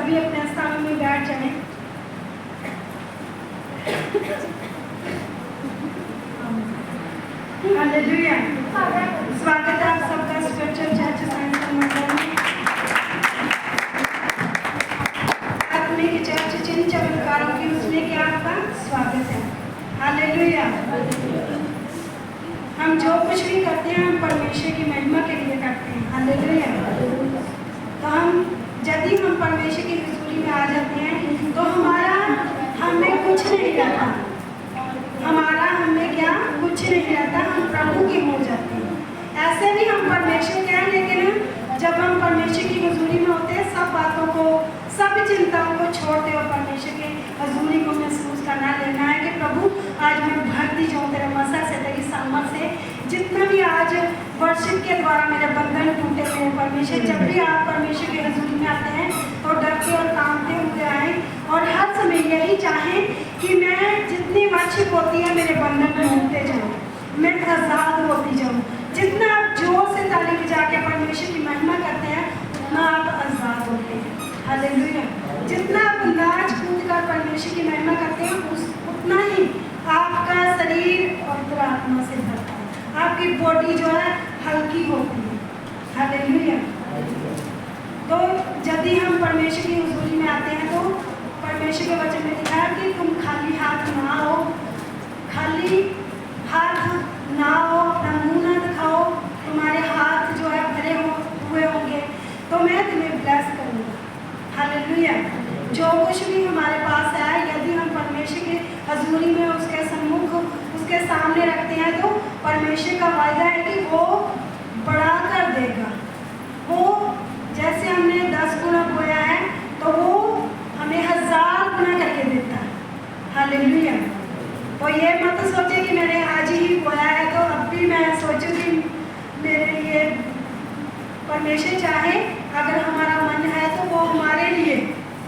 सभी अपने स्थानों में बैठ जाएं। हालेलुया। स्वागत है आप सबका स्पिरिचुअल चर्च साइंस मंडल में। आत्मिक चर्च चिन्ह चमत्कारों की उसमें क्या आपका स्वागत है। हालेलुया। हम जो कुछ भी करते हैं हम परमेश्वर की महिमा के लिए करते हैं। हालेलुया। तो यदि हम परमेश्वर की हजूरी में आ जाते हैं तो हमें कुछ नहीं रहता, हमें क्या कुछ नहीं रहता, हम प्रभु के हो जाते हैं। ऐसे भी हम परमेश्वर के हैं, लेकिन जब हम परमेश्वर की हजूरी में होते हैं सब बातों को, सब चिंताओं को छोड़ते हो परमेश्वर के हजूरी को महसूस करना, लेना है कि प्रभु आज मैं भक्ति जाऊँ तेरे मसा से, तेरी सामर्थ से, जितना भी आज वर्शिप के द्वारा मेरे बंधन टूटे हुए परमेश्वर। जब भी आप परमेश्वर की हजूरी में आते हैं तो डरते और कांपते हुए आए और हर समय यही चाहें कि मैं जितनी वर्शिप होती है मेरे बंधन टूटते जाऊँ, मैं आज़ाद होती जाऊँ। जितना आप जोर से ताली बजा के परमेश्वर की महिमा करते हैं उतना आप आज़ाद होते हैं। हालेलुया। जितना आप अंदाज कूद कर परमेश्वर की महिमा करते हैं उतना ही आपका शरीर और आत्मा से भरता है, आपकी बॉडी जो है हल्की होती है। हालेलुया। तो यदि हम परमेश्वर की हुजूरी में आते हैं तो परमेश्वर के वचन में लिखा है कि तुम खाली हाथ ना हो, खाली हाथ ना हो, अपना मुंह ना दिखाओ, तुम्हारे हाथ जो है भरे हुए होंगे तो मैं तुम्हें ब्लेस करूँगा। हालेलुया। जो कुछ भी हमारे पास है यदि हम परमेश्वर के हजूरी में उसके सम्मुख उसके सामने रखते हैं तो परमेश्वर का वायदा है कि वो बढ़ा कर देगा। वो जैसे हमने 10 गुना बोया है तो वो हमें 1000 गुना करके देता है। हालेलुया। तो ये मत सोचे कि मैंने आज ही बोया है तो अब भी मैं सोचूं कि मेरे लिए परमेश्वर चाहे, अगर हमारा मन है तो वो हमारे लिए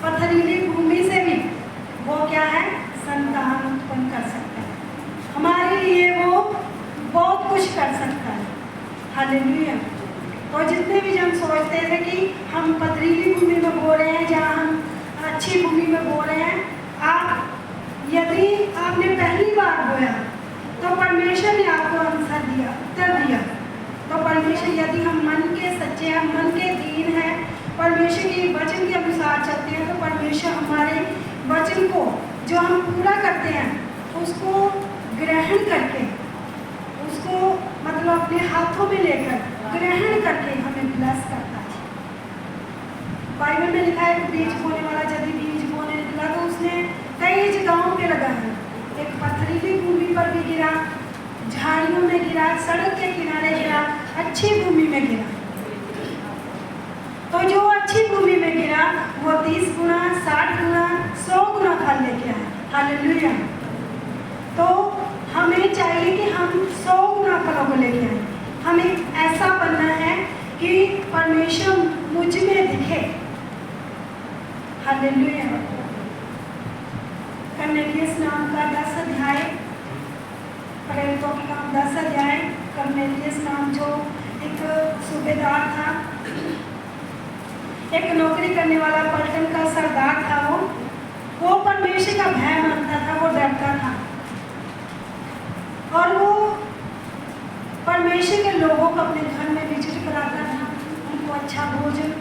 पथरीली भूमि से भी वो क्या है संतान उत्पन्न कर सकता है, हमारे लिए वो बहुत कुछ कर सकता है। हालेलुया। और जितने भी जन सोचते थे कि हम पथरीली भूमि में बो रहे हैं, जहाँ हम अच्छी भूमि में बो रहे हैं, यदि आपने पहली बार बोया तो परमेश्वर ने आपको आंसर दिया, उत्तर दिया। तो परमेश्वर यदि हम मन के सच्चे हैं, मन के दीन हैं, परमेश्वर के वचन के अनुसार चलते हैं तो परमेश्वर हमारे वचन को जो हम पूरा करते हैं उसको ग्रहण करके, उसको मतलब अपने हाथों में लेकर ग्रहण करके हमें ब्लेस करता है। बाइबल में लिखा है बीज बोने वाला यदि बीज बोने निकला तो उसने कई जगहों पे लगा है। एक पथरीली भूमि पर भी गिरा, झाड़ियों में गिरा, सड़क के किनारे गिरा, अच्छी भूमि में गिरा। तो जो अच्छी भूमि में गिरा वो 30 गुना, 60 गुना, 100 गुना फल लेके आए। हालेलुया। तो हमें चाहिए कि हम 100 गुना फलों को लेके आए। हमें ऐसा बनना है कि परमेश्वर मुझ में दिखे। हालेलुया। कर्नेलियस नाम का 10 अध्याय, प्रेरितों के काम 10 अध्याय। कर्नेलियस नाम जो एक सूबेदार था, एक नौकरी करने वाला पलटन का सरदार था, वो परमेश्वर का भय मानता था, वो डरता था और वो परमेश्वर के लोगों को अपने घर में विजिट कराता था, उनको अच्छा भोजन,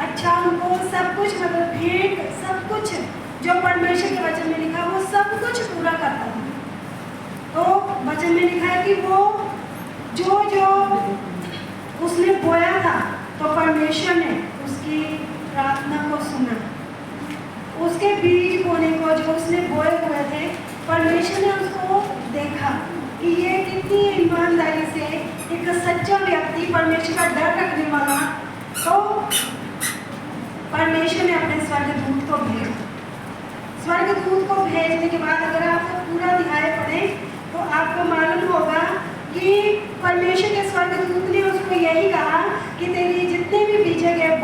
अच्छा उनको सब कुछ, मतलब भेंट, सब कुछ जो परमेश्वर के वचन में लिखा वो सब कुछ पूरा करता था। तो वचन में लिखा है कि वो जो उसने बोया था तो परमेश्वर ने उसकी प्रार्थना को सुना। उसके बीज बोने को जो उसने बोए हुए थे परमेश्वर ने उसको देखा कि ये कितनी ईमानदारी से एक सच्चा व्यक्ति, परमेश्वर का डर रखने वाला, तो परमेश्वर ने अपने स्वर्गदूत को भेजा। स्वर्गदूत को भेजने के बाद अगर आप पूरा अध्याय पढ़ें तो आपको मालूम होगा कि परमेश्वर के स्वर्गदूत ने उसको यही कहा कि तेरी जितने भी बीजे गए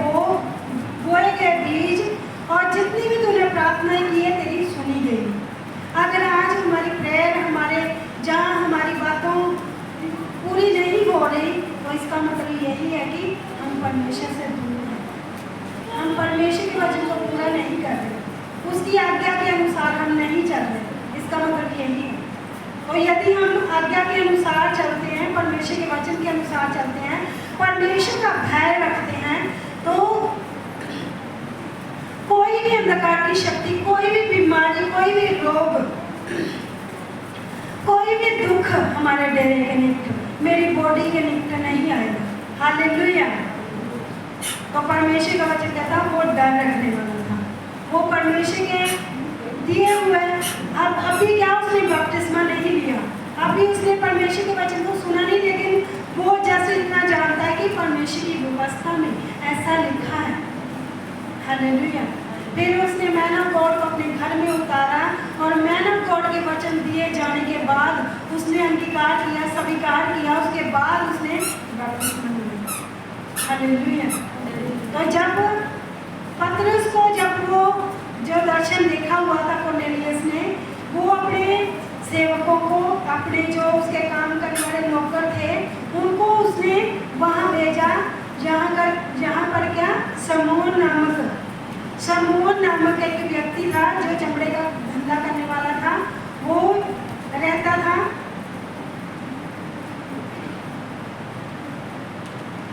बोए गए बीज और जितनी भी तूने प्रार्थनाएं की है तेरी सुनी गई। अगर आज हमारी प्रेयर, हमारे जहाँ हमारी बातों पूरी नहीं हो रही तो इसका मतलब यही है कि हम परमेश्वर से दूर हैं, हम परमेश्वर के वचन को पूरा नहीं कर रहे, उसकी आज्ञा के अनुसार हम नहीं चल रहे, इसका मतलब यही है। और यदि हम आज्ञा के अनुसार चलते हैं, परमेश्वर के वचन के अनुसार चलते हैं, परमेश्वर का भय रखते हैं, तो कोई भी अंधकार की शक्ति, कोई भी बीमारी, कोई भी रोग, कोई भी दुख हमारे डेरे के निकट, मेरी बॉडी के निकट नहीं आएगा। हालेलुया। तो परमेश्वर का वचन कहता वो डर रखने वाला था, वो परमेश्वर के दिए हुए। अब अभी क्या उसने बपतिस्मा नहीं लिया, अभी उसने परमेश्वर के वचन को सुना नहीं, लेकिन वो जैसे इतना जानता है कि परमेश्वर की व्यवस्था में ऐसा लिखा है। हालेलुया। फिर उसने मैन ऑफ गॉड को अपने घर में उतारा, और मैन ऑफ गॉड के वचन दिए जाने के बाद उसने अंगीकार किया, स्वीकार किया, उसके बाद उसने बपतिस्मा लिया। हालेलुया। तो जब पतरस को, जब वो जो दर्शन देखा हुआ था कुरनेलियस ने, वो अपने सेवकों को, अपने जो उसके काम करने वाले नौकर थे, उनको उसने वहाँ भेजा, जहाँ पर क्या, शमून नामक एक व्यक्ति था जो चमड़े का धंधा करने वाला था, वो रहता था।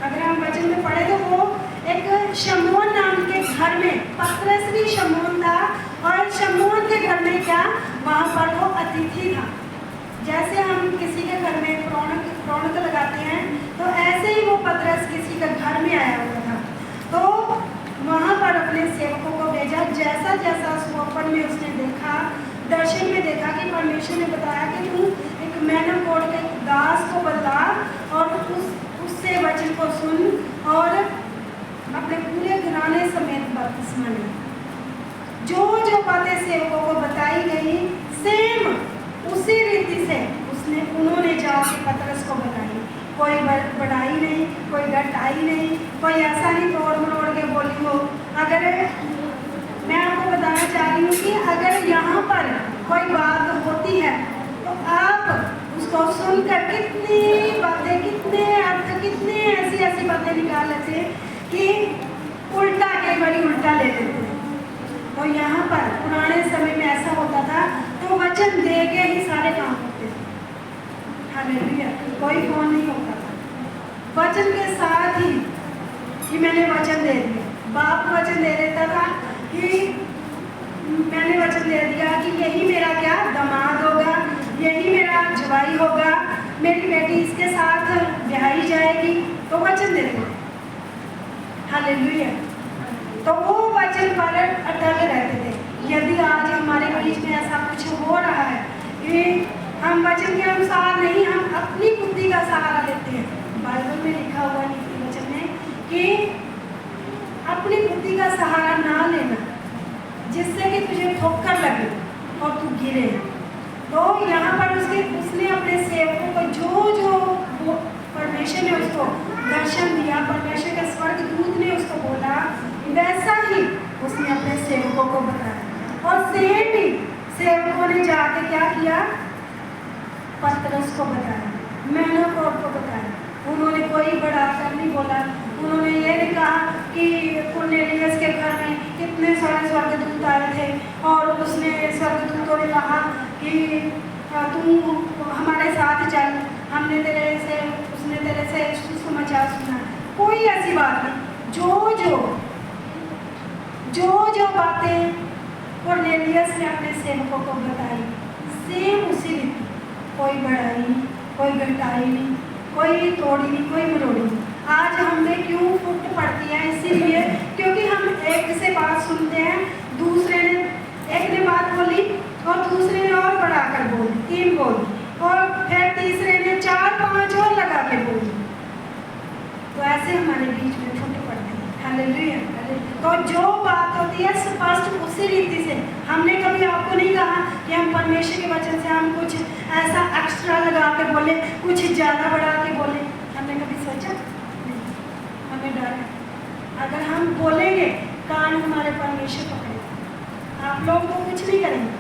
अगर हम वचन में पढ़े तो वो एक शमून नाम के घर में, पतरस भी शमून था, और शमून के घर में क्या, वहाँ पर वो अतिथि था। जैसे हम किसी के घर में रौनक लगाते हैं, तो ऐसे ही वो पतरस किसी के घर में आया हुआ था। तो वहाँ पर अपने सेवकों को भेजा, जैसा जैसा स्वप्न में उसने देखा, दर्शन में देखा कि परमेश्वर ने बताया कि तू एक मैन ऑफ गॉड के दास को बदला और उससे वचन को सुन, और अपने पूरे घराने समेत बपतिस्मा ले। जो बातें सेवकों को बताई गई, सेम उसी रीति से उन्होंने जाके पतरस को बताई। कोई बढ़ाई नहीं, कोई घटाई नहीं, कोई ऐसा नहीं तोड़ मरोड़ के बोली हो। अगर मैं आपको बताना चाह रही हूँ कि अगर यहाँ पर कोई बात होती है, तो आप उसको सुनकर कितनी बातें, कितने अर्थ, कितने ऐसी बातें निकाल लेते कि उल्टा, कई बार उल्टा ले लेते हैं। तो यहाँ पर पुराने समय में ऐसा होता था, तो वचन दे के ही सारे काम होते थे। हालेलुया। कोई फोन नहीं होता था, वचन के साथ ही कि मैंने वचन दे दिया। बाप वचन दे देता था कि मैंने वचन दे दिया कि यही मेरा क्या दामाद होगा, यही मेरा जवाई होगा, मेरी बेटी इसके साथ ब्याही जाएगी, तो वचन दे देते। हालेलुया। तो वो वचन पर अटल रहते थे। यदि आज हमारे बीच में ऐसा कुछ हो रहा है कि हम वचन के अनुसार नहीं, हम अपनी बुद्धि का सहारा लेते हैं, बाइबल में लिखा हुआ है नीति वचन में कि अपनी बुद्धि का सहारा ना लेना, जिससे कि तुझे ठोकर लगे और तू गिरे। तो यहाँ पर उसने अपने सेवकों को जो परमेश्वर ने उसको दर्शन दिया, परमेश्वर के स्वर्गदूत ने उसको बोला, वैसा ही उसने अपने सेवकों को बताया। और सेम ही सेवकों ने जाके क्या किया, पतरस को बताया, मैन ऑफ गॉड को बताया। उन्होंने कोई बढ़ाकर नहीं बोला, उन्होंने ये नहीं कहा कि कुरनेलियस के घर में कितने सारे स्वर्गदूत आए थे और उसने स्वर्गदूतों ने कहा कि तू हमारे साथ चल, हमने उसने तेरे से सुसमाचार सुना। कोई ऐसी बात नहीं। जो बातें कुरनेलियस ने अपने सेवकों को बताई, सेम उसी रीति, कोई बढ़ाई नहीं, कोई घटाई नहीं, कोई तोड़ी नहीं, कोई मरोड़ी नहीं। आज हमें क्यों फुट पड़ती है? इसीलिए क्योंकि हम एक से बात सुनते हैं, एक ने बात बोली और दूसरे ने और बढ़ाकर बोली, 3 बोली, और फिर तीसरे ने 4-5 और लगा के बोली। तो ऐसे हमारे बीच में फुट पड़ती है। हालेलुया। तो जो बात होती है स्पष्ट उसी रीति से। हमने कभी आपको नहीं कहा कि हम परमेश्वर के वचन से हम कुछ ऐसा एक्स्ट्रा लगा के बोले, कुछ ज़्यादा बढ़ा के बोले। हमने कभी सोचा नहीं, हमें डर है। अगर हम बोलेंगे, कान हमारे परमेश्वर पकड़ेगा। आप लोग तो कुछ नहीं करेंगे,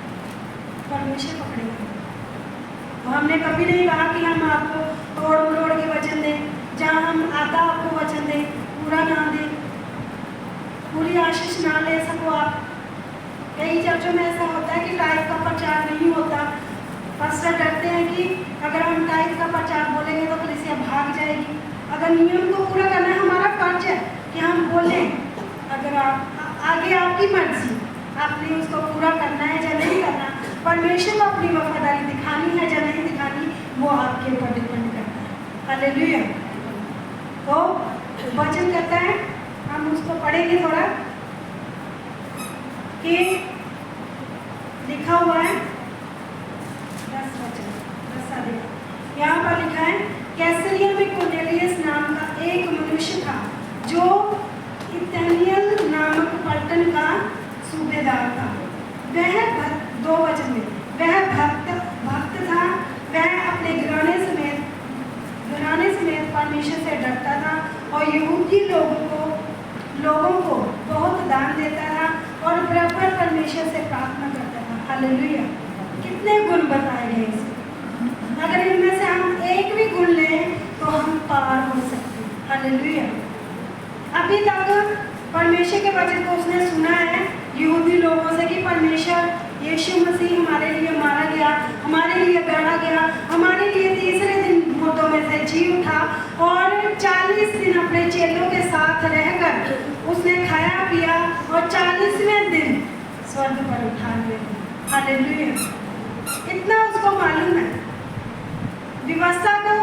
परमेश्वर पकड़ेगा। तो हमने कभी नहीं कहा कि हम आपको तोड़ मरोड़ के वचन दें, जहाँ हम आधा आपको वचन दें, पूरा ना दें। पूरी आशीष ना ले सको आप। कई चर्चों में ऐसा होता है कि टाइप का प्रचार नहीं होता। पास्टर डरते हैं कि अगर हम टाइप का प्रचार बोलेंगे तो कलीसिया भाग जाएगी। अगर नियम को पूरा करना हमारा फर्ज है कि हम बोलें, अगर आप आगे आपकी मर्जी, आपने उसको पूरा करना है या नहीं करना, परमेश्वर को अपनी वफादारी दिखानी है या नहीं दिखानी, वो आपके ऊपर डिपेंड करता है। हालेलुया। तो वचन कहता है, हम उसको पढ़ेंगे थोड़ा, कि लिखा हुआ है 10 वचन 10 यहाँ पर लिखा है, कैसरिया में कोर्नेलियस नाम का एक मनुष्य था जो इतानियल नामक पलटन का सूबेदार था। वह 2 वचन में, वह भक्त था। वह अपने घराने समेत परमेश्वर से डरता था और यहूदी लोगों को बहुत दान देता था और बराबर परमेश्वर से प्रार्थना करता था। हालेलुया। कितने गुण बताए गए इसमें। अगर इनमें से हम एक भी गुण लें तो हम पार हो सकते हैं। हालेलुया। अभी तक परमेश्वर के वचन को उसने सुना है यहूदी लोगों से कि परमेश्वर यीशु मसीह हमारे लिए मारा गया, हमारे लिए गाड़ा गया, हमारे लिए तीसरे दिन मुर्दों में से जी उठा और 40 दिन अपने चेलों के साथ रहकर उसने खाया पिया और 40वें दिन स्वर्ग पर उठा लिया। हालेलुया। इतना उसको मालूम है। व्यवस्था को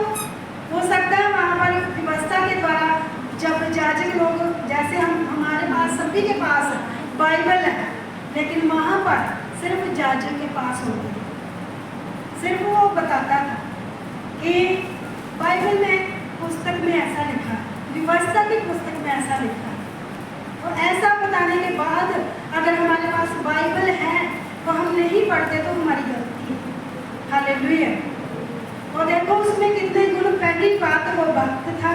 हो सकता है वहाँ पर व्यवस्था के द्वारा जब याजक लोग, जैसे हमारे पास सभी के पास बाइबल है, लेकिन वहाँ पर सिर्फ याजक के पास होती है। सिर्फ वो बताता था कि बाइबल में पुस्तक में ऐसा लिखा, व्यवस्था की पुस्तक में ऐसा लिखा। और ऐसा बताने के बाद अगर हमारे पास बाइबल है तो हम नहीं पढ़ते तो हमारी गलती है। हालेलुया। और देखो उसमें कितने गुण। पहली बात वो भक्त था,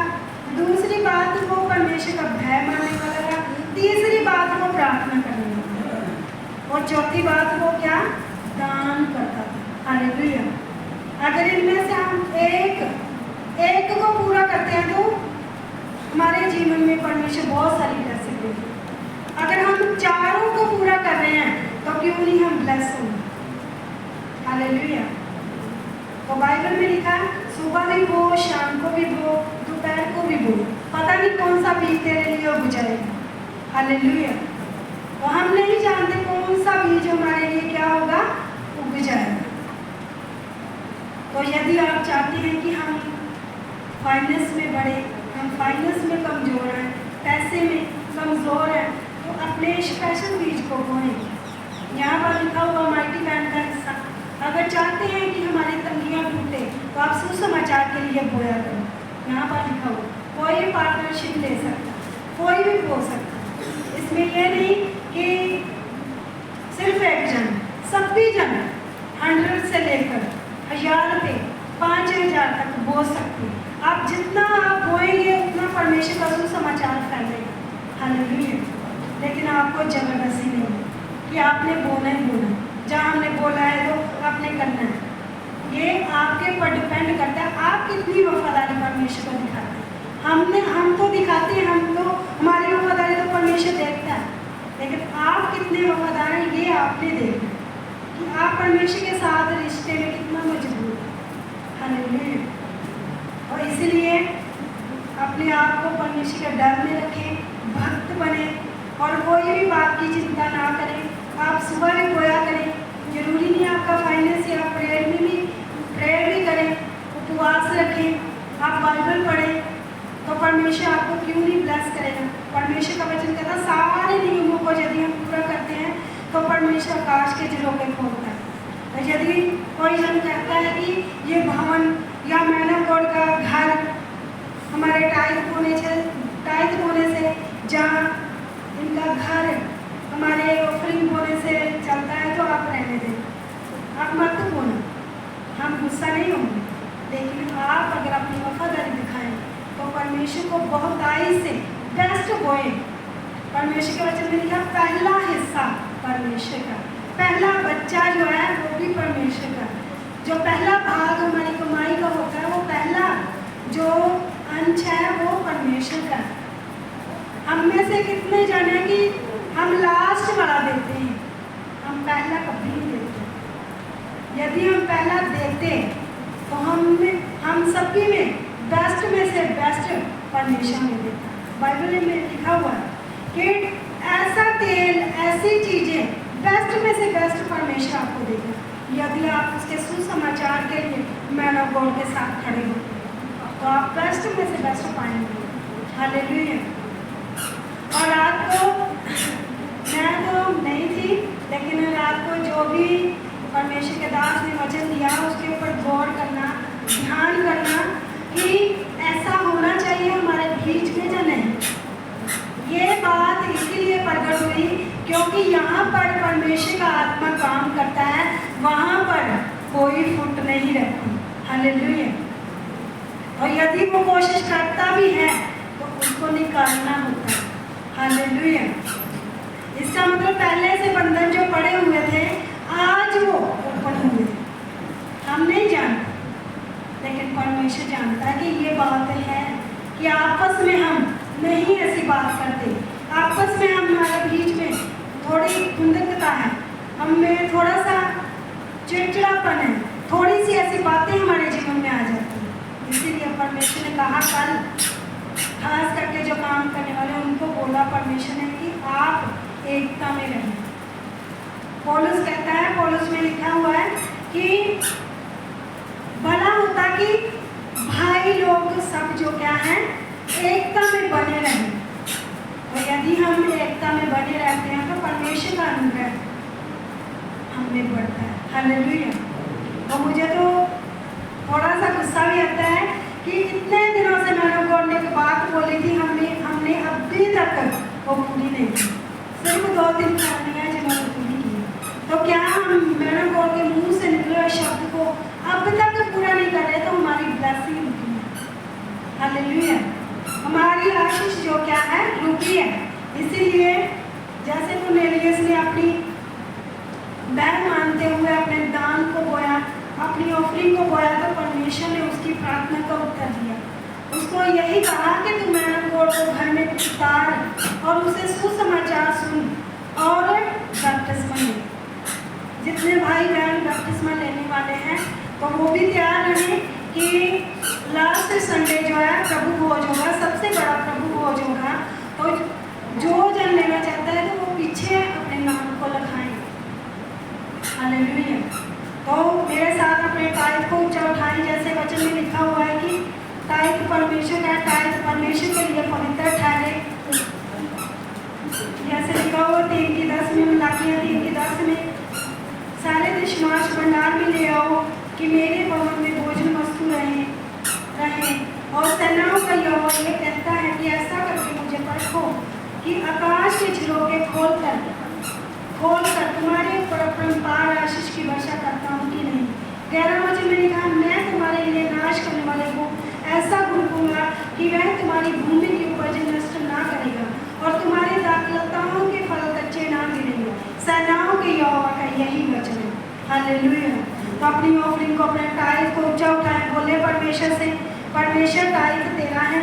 दूसरी बात वो परमेश्वर का भय मानने वाला था, तीसरी बात वो प्रार्थना करने वाला था, और चौथी बात वो क्या, दान करता था। हालेलुया। अगर इनमें से हम एक को पूरा करते हैं तो हमारे जीवन में परमेश्वर बहुत सारी ब्लेसिंग देगी। अगर हम चारों को पूरा कर रहे हैं तो क्यों नहीं हम ब्लेस होंगे। हालेलुया। तो बाइबल में लिखा है, सुबह भी बो, शाम को भी बो, दोपहर को भी बो, पता नहीं कौन सा बीज तेरे लिए उग जाएगा। हालेलुया। तो हम नहीं जानते कौन सा बीज हमारे लिए क्या होगा, उग जाएगा। तो यदि आप चाहते हैं कि हम फाइनेंस में बढ़े, हम फाइनेंस में कमज़ोर हैं, पैसे में कमज़ोर हैं, तो अपने स्पेशल बीज को बोएं। यहाँ पर लिखा हुआ माइटी बैंड का हिस्सा, अगर चाहते हैं कि हमारी तंगियाँ टूटे तो आप सुसमाचार के लिए बोया करो। यहाँ पर लिखा हुआ, कोई पार्टनरशिप ले सकता, कोई भी बो सकता। इसमें यह नहीं कि सिर्फ एक जन, सभी जन 100 से लेकर 1000 पे 5000 तक बो सकते हैं। आप जितना आप बोएंगे उतना परमेश्वर का सुसमाचार फैलेगा। हालेलुया। लेकिन आपको जबरदस्ती नहीं है कि आपने बोना ही बोना, जहाँ हमने बोला है तो आपने करना है। ये आपके पर डिपेंड करता है आप कितनी वफादारी परमेश्वर को दिखाते हैं। हम तो दिखाते हैं, हम तो हमारी वफादारी तो परमेश्वर देखता है, लेकिन आप कितने वफादार हैं ये आपने देखना है कि आप परमेश्वर के साथ रिश्ते में कितना मजबूत है। हालेलुया। और इसलिए अपने आप को परमेश्वर के डर में रखें, भक्त बने और कोई भी बात की चिंता ना करें। आप सुबह भी बोया करें, जरूरी नहीं आपका फाइनेंस, या प्रेयर भी करें, उपवास रखें, आप बाइबल पढ़ें, तो परमेश्वर आपको क्यों नहीं ब्लेस करेगा। परमेश्वर का वचन कहता है सारे नियमों को यदि हम पूरा करते हैं तो परमेश्वर आकाश के झरोखे खोलता है। और यदि कोई जन कहता है कि ये भवन या मैना कोड का घर हमारे टाइप होने से जहाँ इनका घर हमारे ऑफरिंग होने से चलता है तो आप रहने दें, आप मत बोलो, हम गुस्सा नहीं होंगे। लेकिन आप अगर अपनी वफादारी दिखाएं तो परमेश्वर को बहुत आई से बेस्ट बोए। परमेश्वर के वचन में लिखा पहला हिस्सा परमेश्वर का, पहला बच्चा जो है वो भी परमेश्वर का, जो पहला भाग हमारी कमाई का होता है वो पहला जो अंश है वो परमेश्वर का। हम में से कितने जाने कि हम लास्ट वाला देते हैं, हम पहला कभी नहीं देते। यदि हम पहला देते तो हम सभी में बेस्ट में से बेस्ट परमेश्वर में देता। बाइबल में लिखा हुआ है कि ऐसा तेल, ऐसी चीज़ें बेस्ट में से बेस्ट परमेश्वर आपको देगा यदि आप उसके सुसमाचार के लिए मैन ऑफ गॉड के साथ खड़े हो, तो आप बेस्ट में से बेस्ट पाएंगे। हालेलुया। और रात को मैं तो नहीं थी, लेकिन रात को जो भी परमेश्वर के दास ने वचन दिया उसके ऊपर गौर करना, ध्यान करना कि ऐसा होना चाहिए हमारे बीच में या नहीं। ये बात इसीलिए प्रकट हुई क्योंकि यहाँ पर परमेश्वर का आत्मा काम करता है, वहाँ पर कोई फुट नहीं रहती। हालेलुया। और यदि वो कोशिश करता भी है तो उसको निकालना होता है। हालेलुया। इसका मतलब पहले से बंधन जो पड़े हुए थे आज वो ओपन हुए। हम नहीं जानते, लेकिन परमेश्वर जानता है कि ये बात है कि आपस में हम नहीं ऐसी बात करते, आपस में हमारे बीच में थोड़ी खुंदकता है, हम में थोड़ा सा चिड़चिड़ापन है, थोड़ी सी ऐसी बातें हमारे जीवन में आ जाती हैं। इसीलिए परमेश्वर ने कहा कल खास करके जो काम करने वाले उनको बोला परमेश्वर ने कि आप एकता में रहें। पौलुस कहता है, पौलुस में लिखा हुआ है कि भला होता कि भाई लोग सब जो क्या हैं एकता में बने रहें। और यदि हम एकता में बने रहते हैं तो परमेश्वर का अनुग्रह हमें बढ़ता है। हालेलुया। और मुझे तो थोड़ा सा गुस्सा भी आता है कि इतने दिनों से मैंने गॉड ने बात बोली थी, हमने अभी तक वो पूरी नहीं की। सिर्फ 2-3 कहानियाँ जिन्होंने पूरी की, तो क्या हम मैंने गॉड के मुंह से निकले हुए शब्द को अब तक पूरा नहीं कर रहे तो हमारी ब्लेसिंग रुकी है। हालेलुया। हमारी आशीष जो क्या है रुकी है। इसीलिए जैसे कुरनेलियस ने अपनी बैग मानते हुए अपने दान को बोया, अपनी ऑफरिंग को बोया, तो परमेश्वर ने उसकी प्रार्थना का उत्तर दिया। उसको यही कहा कि तू मैन गॉड को घर में उतार और उसे सुसमाचार सुन और बपतिस्मा ले। जितने भाई बहन बपतिस्मा लेने वाले हैं तो वो भी तैयार रहें कि लास्ट संडे जो है प्रभु भोज होगा, सबसे बड़ा प्रभु भोज होगा। तो जो जन लेना चाहता है तो वो पीछे अपने नाम को लिखाएं। हालेलुया। तो मेरे साथ अपने टाइप को ऊंचा उठाएं, जैसे वचन में लिखा हुआ है कि टाइप परमेश्वर का, टाइप परमेश्वर के लिए पवित्र ठहरे। जैसे लिखा हुआ 3:10 में, मलाकियाँ 3:10 में, सारे दशमांश भंडार में ले आओ कि मेरे भवन में भोजन वस्तु रहे और सेनाओं का यहोवा ये कहता है कि ऐसा करके मुझे परखो कि आकाश के झरोखे खोलकर तुम्हारे ऊपर अपरंपार आशीष की वर्षा करता हूँ कि नहीं। 11 वचन में लिखा, मैं तुम्हारे लिए नाश करने वाले को ऐसा भूनूंगा कि वह तुम्हारी भूमि की उपज नष्ट ना करेगा और तुम्हारे दाखलताओं के फल कच्चे ना गिरेंगे। सेनाओं के यहोवा का यही वचन है। हालेलुया। तो अपनी ऑफरिंग को, अपने टाइप को ऊंचा उठाएं, बोले परमेश्वर से, परमेश्वर टाइप तेरा है।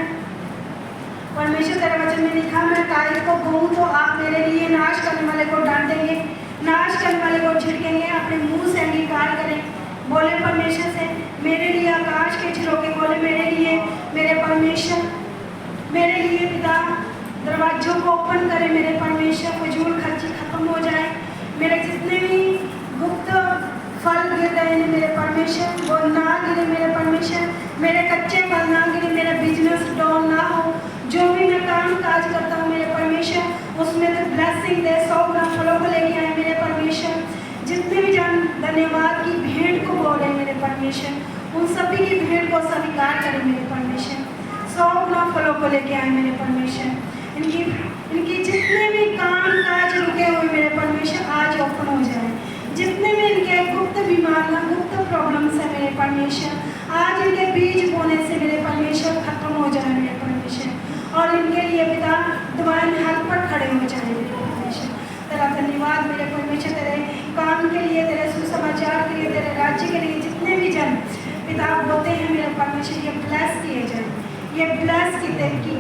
परमेश्वर तेरे वचन में लिखा, मैं टाइप को कहूँ तो आप मेरे लिए नाश करने वाले को डांटेंगे, नाश करने वाले को झिड़केंगे, अपने मुंह से अंगीकार करें। बोले परमेश्वर से, मेरे लिए आकाश के झरोखे बोले, मेरे लिए मेरे परमेश्वर, मेरे लिए पिता दरवाजों को ओपन करें। मेरे परमेश्वर फजूल खर्ची खत्म हो जाए, मेरे जितने भी गुप्त फल गिर रहे हैं मेरे परमेश्वर वो ना गिरे। मेरे परमेश्वर मेरे कच्चे फल ना गिरे, मेरा बिजनेस डाउन ना हो। जो भी मैं काम काज करता हूँ मेरे परमेश्वर उसमें तो ब्लेसिंग दे, 100 गुना फलों को लेके आए मेरे परमेश्वर। जितने भी जन धन्यवाद की भेंट को बोले मेरे परमेश्वर, उन सभी की भेंट को स्वीकार करें मेरे परमेश्वर। 100 गुना फलों को लेके आए मेरे परमेश्वर। इनकी जितने भी काम काज रुके हुए मेरे परमेश्वर आज ओपन हो जाए। जितने भी इनके गुप्त बीमारियां, गुप्त प्रॉब्लम्स है मेरे परमेश्वर, आज इनके बीज बोने से मेरे परमेश्वर खत्म हो जाए मेरे परमेश्वर। और इनके लिए पिता डिवाइन हेल्प पर खड़े हो जाए मेरे परमेश्वर। तेरा धन्यवाद मेरे परमेश्वर, तेरे काम के लिए, तेरे सुसमाचार के लिए, तेरे राज्य के लिए जितने भी जन पिता बोलते हैं मेरे परमेश्वर, ये ब्लेस किए जाए, ये ब्लेस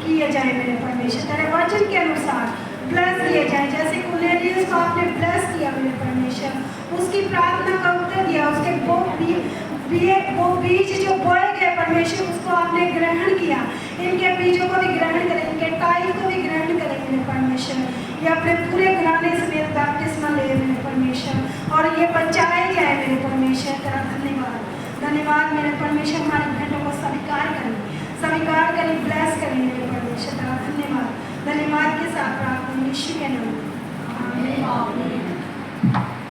किए जाए मेरे परमेश्वर, तेरे वचन के अनुसार ब्लेस किए जाए। जैसे कुरनेलियुस को आपने ब्लेस किया मेरे परमेश्वर, उसकी प्रार्थना का उत्तर दिया, उसके वो बीज जो बोए गए परमेश्वर उसको आपने ग्रहण किया। इनके बीजों को भी ग्रहण करें, इनके टाइल को भी ग्रहण करें मेरे परमेश्वर। ये अपने पूरे घराने समेत बैप्टिस्मा ले मेरे परमेश्वर, और ये बचाए जाए मेरे परमेश्वर। तेरा धन्यवाद, धन्यवाद मेरे परमेश्वर। हमारे बहनों को स्वीकार करें, ब्लेस करें मेरे परमेश्वर। तेरा धन्यवाद, धन्यवाद के साथ प्रार्थना यीशु के नाम में, आमीन।